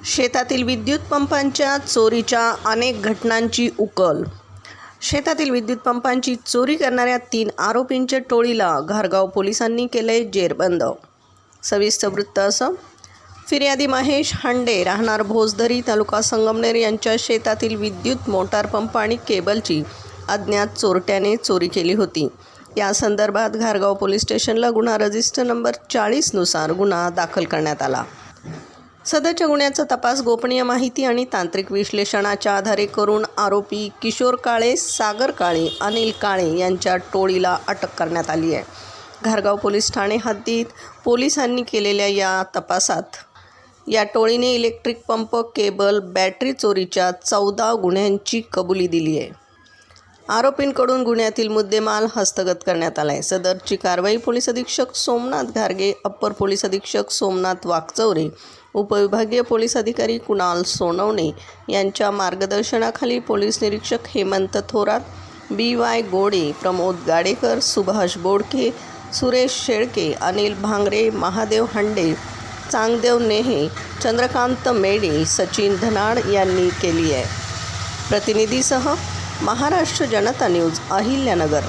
शेतातील विद्युत पंपांच्या चोरीच्या अनेक घटनांची उकल. शेतातील विद्युत पंपांची चोरी करणाऱ्या 3 आरोपींच्या टोळीला घारगाव पोलिसांनी केले जेरबंद. सविस्तर वृत्त असं. फिर्यादी महेश हांडे राहणार भोसदरी तालुका संगमनेर यांच्या शेतातील विद्युत मोटार पंप आणि केबलची अज्ञात चोरट्याने चोरी केली होती. या संदर्भात घारगाव पोलीस स्टेशनला गुन्हा रजिस्टर नंबर 40 नुसार गुन्हा दाखल करण्यात आला. सदरच्या गुन्ह्याचा तपास गोपनीय माहिती आणि तांत्रिक विश्लेषणाच्या आधारे करून आरोपी किशोर काळे, सागर काळे, अनिल काळे यांच्या टोळीला अटक करण्यात आली आहे. घारगाव पोलीस ठाणे हद्दीत पोलिसांनी केलेल्या या तपासात या टोळीने इलेक्ट्रिक पंप, केबल, बॅटरी चोरीच्या 14 गुन्ह्यांची कबुली दिली आहे. आरोपींकडून गुन्ह्यातील मुद्देमाल हस्तगत करण्यात आला आहे. सदरची कारवाई पोलीस अधीक्षक सोमनाथ घारगे, अप्पर पोलीस अधीक्षक सोमनाथ वाकचौरे, उपविभागीय पोलीस अधिकारी कुणाल सोनवणे यांच्या मार्गदर्शनाखाली पोलीस निरीक्षक हेमंत थोरात, BY गोडे, प्रमोद गाडेकर, सुभाष बोडके, सुरेश शेळके, अनिल भांगरे, महादेव हांडे, चांगदेव नेहे, चंद्रकांत मेडे, सचिन धनाड यांनी केली आहे. प्रतिनिधीसह महाराष्ट्र जनता न्यूज, अहिल्यानगर.